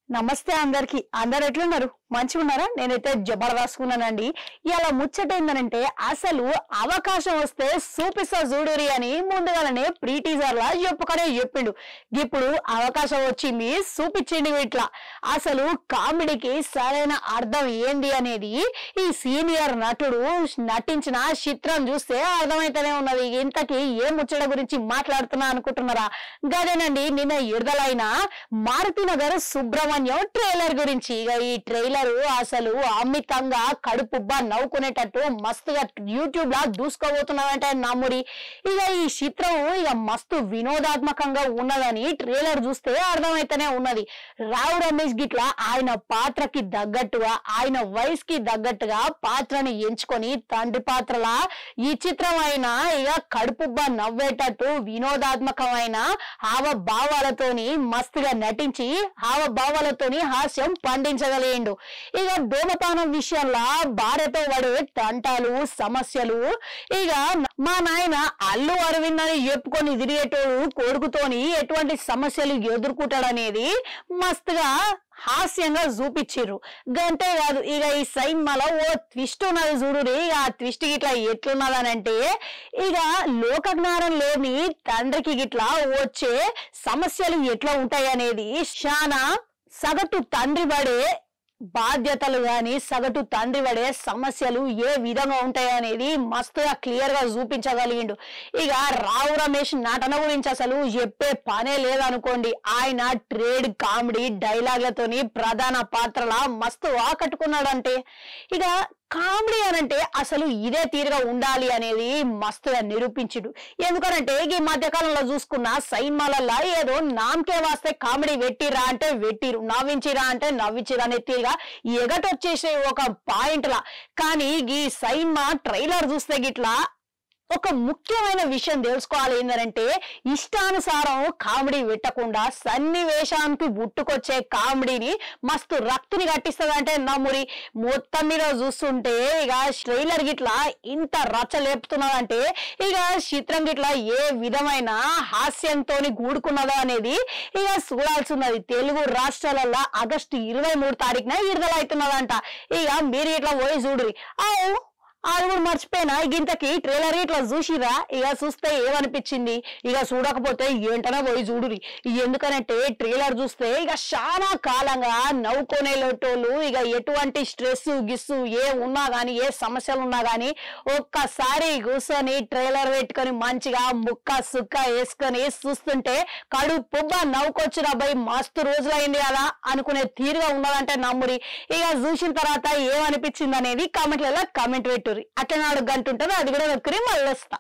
నమస్తే అందరికి. అందరు ఎట్లున్నారు? మంచిగా ఉన్నారా? నేనైతే జబర్దస్త్ ఉన్నానండి. ఇలా ముచ్చటైందనంటే అసలు అవకాశం వస్తే చూపిస్తా చూడురి అని ముందుగానే ప్రీ టీజర్ లా చెప్పిండు. ఇప్పుడు అవకాశం వచ్చింది, చూపించిండు. ఇట్లా అసలు కామెడీకి సరైన అర్థం ఏంది అనేది ఈ సీనియర్ నటుడు నటించిన చిత్రం చూస్తే అర్థమైతేనే ఉన్నది. ఇంతకీ ఏ ముచ్చట గురించి మాట్లాడుతున్నా అనుకుంటున్నారా? గదేనండి, నిన్న విడుదలైన మారుతినగర్ సుబ్రహ్మణ్యం ట్రైలర్ గురించి. ఇక ఈ ట్రైలర్ అసలు అమితంగా కడుపుబ్బా నవ్వుకునేటట్టు మస్తుగా యూట్యూబ్ లా దూసుకోబోతున్నదంటే నమ్ముడి. ఇక ఈ చిత్రం ఇక మస్తు వినోదాత్మకంగా ఉన్నదని ట్రైలర్ చూస్తే అర్థమైతేనే ఉన్నది. రావు రమేష్ గిట్లా ఆయన పాత్రకి తగ్గట్టుగా, ఆయన వయసుకి తగ్గట్టుగా పాత్రని ఎంచుకొని తండ్రి పాత్రలా ఈ చిత్రం అయినా ఇక కడుపుబ్బా నవ్వేటట్టు వినోదాత్మకమైన హావభావాలతోని మస్తుగా నటించి హావభావాలతోని హాస్యం పండించగలిగిండు. ఇక ధూమపానం విషయంలో భార్యతో పడే తంటాలు సమస్యలు, ఇక మా నాయన అల్లు అరవింద్ అని చెప్పుకొని తిరిగేటోడు కొడుకుతోని ఎటువంటి సమస్యలు ఎదుర్కొంటాడనేది మస్తుగా హాస్యంగా చూపించారు. గంటే కాదు, ఇక ఈ సినిమాలో ఓ ట్విస్ట్ ఉన్నది చూడురి. ఇక ఆ ట్విస్ట్ గిట్లా ఎట్లున్నదనంటే ఇక లోకజ్ఞానం లేని తండ్రికి గిట్లా వచ్చే సమస్యలు ఎట్లా ఉంటాయి అనేది చాలా సగటు తండ్రి పడే బాధ్యతలు గాని, సగటు తండ్రి పడే సమస్యలు ఏ విధంగా ఉంటాయనేది మస్తుగా క్లియర్ గా చూపించగలిగిండు. ఇక రావు రమేష్ నటన గురించి అసలు చెప్పే పనే లేదనుకోండి. ఆయన ట్రేడ్ కామెడీ డైలాగ్లతోని ప్రధాన పాత్రలా మస్తు ఆకట్టుకున్నాడంటే ఇక కామెడీ అనంటే అసలు ఇదే తీరుగా ఉండాలి అనేది మస్తుగా నిరూపించుడు. ఎందుకనంటే ఈ మధ్యకాలంలో చూసుకున్న సినిమాలల్లో ఏదో నామకే వాస్తే కామెడీ పెట్టిరా అంటే పెట్టిరు, నవ్వించిరా అంటే నవ్వించిరా అనే తీరుగా ఎగటొచ్చేసే ఒక పాయింట్ లా. కానీ ఈ సినిమా ట్రైలర్ చూస్తే గిట్లా ఒక ముఖ్యమైన విషయం తెలుసుకోవాలి. ఏంటంటే ఇష్టానుసారం కామెడీ పెట్టకుండా సన్నివేశానికి పుట్టుకొచ్చే కామెడీని మస్తు రక్తిని కట్టిస్తుందంటే నమ్మురి. మొత్తం మీద చూస్తుంటే ఇక ట్రైలర్ గిట్లా ఇంత రచ్చలేపుతున్నదంటే ఇక చిత్రం గిట్లా ఏ విధమైన హాస్యంతో కూడుకున్నదో అనేది ఇక చూడాల్సిన్నది. తెలుగు రాష్ట్రాలలో ఆగస్టు 23 తారీఖున విడుదలవుతున్నదంట. ఇక మీరు ఇట్లా పోయి చూడురి. అది కూడా మర్చిపోయినా, ఇంతకి ట్రైలర్ ఇట్లా చూసిరా? ఇక చూస్తే ఏమనిపించింది? ఇక చూడకపోతే ఏంటనే పోయి చూడురి. ఎందుకనంటే ట్రైలర్ చూస్తే ఇక చాలా కాలంగా నవ్వుకునేటోళ్ళు ఇక ఎటువంటి స్ట్రెస్ గిస్సు ఏ ఉన్నా గానీ, ఏ సమస్యలు ఉన్నా గానీ ఒక్కసారి కూర్చొని ట్రైలర్ పెట్టుకొని మంచిగా ముక్క సుక్క వేసుకొని చూస్తుంటే కడుపుబ్బా నవ్వుకొచ్చురా బై, మస్తు రోజులైంది అలా అనుకునే తీరుగా ఉన్నదంటే నమ్మురి. ఇక చూసిన తర్వాత ఏమనిపించింది అనేది కామెంట్లలో కామెంట్ పెట్టు. అట్లా 4 గంట ఉంటుంది, అది కూడా వెక్కరి మళ్ళీ వస్తా.